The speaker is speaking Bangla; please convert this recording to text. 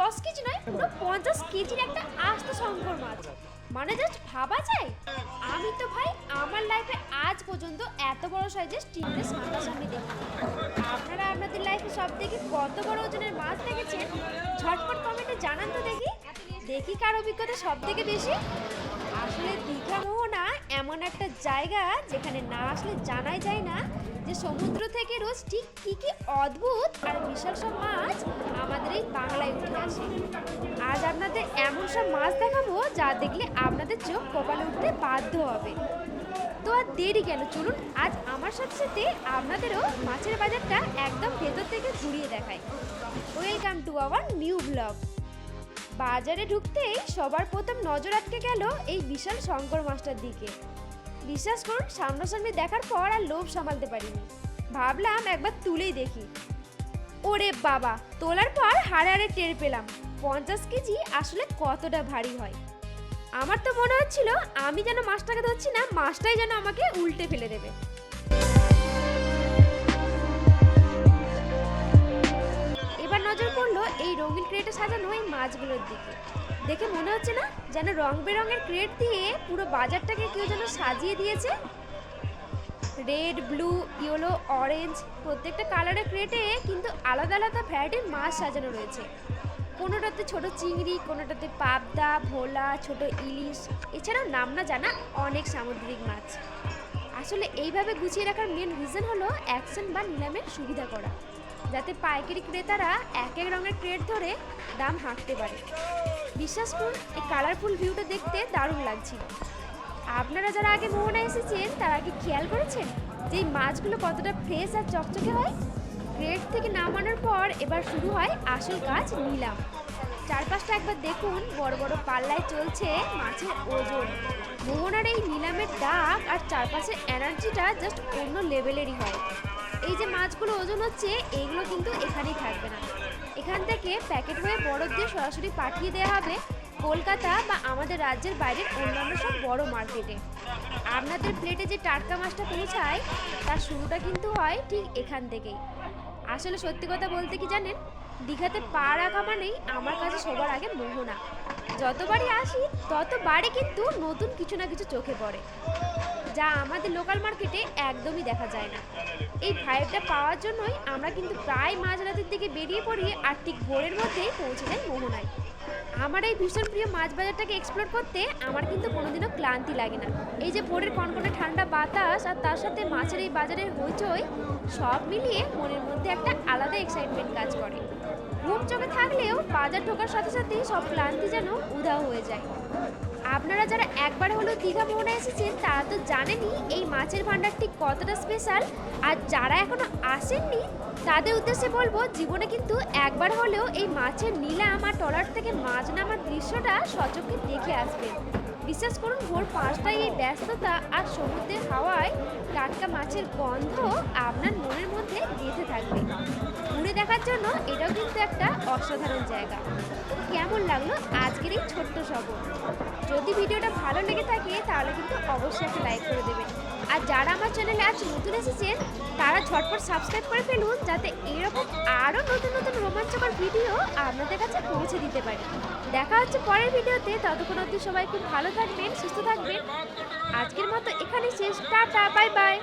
10 কেজি নয়, পুরো 50 কেজির একটা আস্ত শঙ্কর মাছ। মানে জাস্ট ভাবা যায়। আমি তো ভাই আমার লাইফে আজ পর্যন্ত এত বড় সাইজের স্টিমলেস সামনাসামনি দেখিনি। আপনারা আপনাদের লাইফে সব থেকে কত বড় ওজনের মাছ দেখেছেন? ঝটপট কমেন্টে জানান তো দেখি কার অভিজ্ঞতা সব থেকে বেশি। আসলে দীঘা মোহনা এমন একটা জায়গা যেখানে না আসলে জানাই যায় না যে সমুদ্র থেকে রোজ ঠিক কি অদ্ভুত আর বিশাল সব মাছ আমাদের এই বাংলায় উঠে আসে। আজ আপনাদের এমন সব মাছ দেখাবো যা দেখলে আপনাদের চোখ কপালে উঠতে বাধ্য হবে। তো আর দেরি কেন, চলুন আজ আমার সাথে আপনাদেরও মাছের বাজারটা একদম ভেতর থেকে ঘুরিয়ে দেখাই। Welcome to our new blog. বাজারে ঢুকতেই সবার প্রথম নজর আটকে গেল এই বিশাল শঙ্কর মাছটার দিকে। বিশ্বাস করুন, সামনাসামনি দেখার পর আর লোভ সামালতে পারিনি। ভাবলাম একবার তুলেই দেখি। ওরে বাবা, তোলার পর হাড়ে হাড়ে টের পেলাম 50 কেজি আসলে কতটা ভারী হয়। আমার তো মনে হচ্ছিল আমি যেন মাছটাকে ধরছি না, মাছটাই যেন আমাকে উল্টে ফেলে দেবে। এবার নজর পড়লো এই রঙিন ক্রেটে সাজানো এই মাছগুলোর দিকে। দেখে মনে হচ্ছে না যেন রং বেরঙের ক্রেট দিয়ে পুরো বাজারটাকে কেউ যেন সাজিয়ে দিয়েছে। রেড, ব্লু, ইয়েলো, অরেঞ্জ প্রত্যেকটা কালারের ক্রেটে কিন্তু আলাদা আলাদা ভ্যারাইটির মাছ সাজানো রয়েছে। কোনোটাতে ছোট চিংড়ি, কোনোটাতে পাবদা, ভোলা, ছোট ইলিশ, এছাড়াও নাম না জানা অনেক সামুদ্রিক মাছ। আসলে এইভাবে গুছিয়ে রাখার মেন রিজন হলো অ্যাকশন বা নিলামের সুবিধা করা, যাতে পাইকারি ক্রেতারা এক এক রঙের ক্রেট ধরে দাম হাঁকতে পারে। বিশ্বাস করুন, এই কালারফুল ভিউটা দেখতে দারুণ লাগছিল। আপনারা যারা আগে মোহনায় এসেছেন তারা কি খেয়াল করেছেন যে এই মাছগুলো কতটা ফ্রেশ আর চকচকে হয়? ক্রেট থেকে নামানোর পর এবার শুরু হয় আসল কাজ, নিলাম। চারপাশটা একবার দেখুন, বড় বড় পাল্লায় চলছে মাছের ওজন। মোহনার এই নিলামের ডাক আর চারপাশের এনার্জিটা জাস্ট অন্য লেভেলেরই হয়। এই যে মাছগুলো ওজন হচ্ছে, এইগুলো কিন্তু এখানেই থাকবে না। এখান থেকে প্যাকেট হয়ে বরফ দিয়ে সরাসরি পাঠিয়ে দেওয়া হবে কলকাতা বা আমাদের রাজ্যের বাইরের অন্যান্য সব বড় মার্কেটে। আপনাদের প্লেটে যে টাটকা মাছটা পৌঁছায় তার শুরুটা কিন্তু হয় ঠিক এখান থেকেই। আসলে সত্যি কথা বলতে কি জানেন, দীঘাতে পা রাখা মানেই আমার কাছে সবার আগে মোহনা। যতবারই আসি ততবারই কিন্তু নতুন কিছু না কিছু চোখে পড়ে, যা আমাদের লোকাল মার্কেটে একদমই দেখা যায় না। এই ভাইবটা পাওয়ার জন্যই আমরা কিন্তু প্রায় মাঝরাতের দিকে বেরিয়ে পড়ি আর ঠিক ভোরের মধ্যেই পৌঁছে যাই মোহনায়। আমার এই ভীষণ প্রিয় মাছ বাজারটাকে এক্সপ্লোর করতে আমার কিন্তু কোনোদিনও ক্লান্তি লাগে না। এই যে ভোরের কনকনে ঠান্ডা বাতাস আর তার সাথে মাছের এই বাজারের হইচই, সব মিলিয়ে মনের মধ্যে একটা আলাদা এক্সাইটমেন্ট কাজ করে। ঘুম চোখে থাকলেও বাজার ঢোকার সাথে সাথেই সব ক্লান্তি যেন উধাও হয়ে যায়। আপনারা যারা একবার হলেও দীঘা মোহনা এসেছেন তারা তো জানেনই এই মাছের ভান্ডারটি কতটা স্পেশাল। আর যারা এখনো আসেননি তাদের উদ্দেশ্যে বলবো, জীবনে কিন্তু একবার হলেও এই মাছের নিলাম আর ট্রলার থেকে মাছ নামার দৃশ্যটা সচক্ষে দেখে আসবেন। বিশ্বাস করুন, ভোর 5টায় এই ব্যস্ততা আর সমুদ্রের হাওয়ায় টাটকা মাছের গন্ধ আপনার মনের মধ্যে গেঁথে থাকবে। ঘুরে দেখার জন্য এটাও কিন্তু একটা অসাধারণ জায়গা। কেমন লাগলো আজকের এই ছোট্ট সফর? যদি ভিডিওটা ভালো লেগে থাকে তাহলে কিন্তু অবশ্যই একটা লাইক করে দেবেন। আর যারা আমার চ্যানেলে আজ নতুন এসেছেন তারা ঝটপট সাবস্ক্রাইব করে ফেলুন, যাতে এরকম আরও নতুন নতুন রোমাঞ্চকর ভিডিও আপনাদের কাছে পৌঁছে দিতে পারি। দেখা হচ্ছে পরের ভিডিওতে, ততক্ষণ অবধি সবাই খুব ভালো থাকবেন, সুস্থ থাকবেন। আজকের মতো এখানেই শেষ, টাটা, বাই বাই।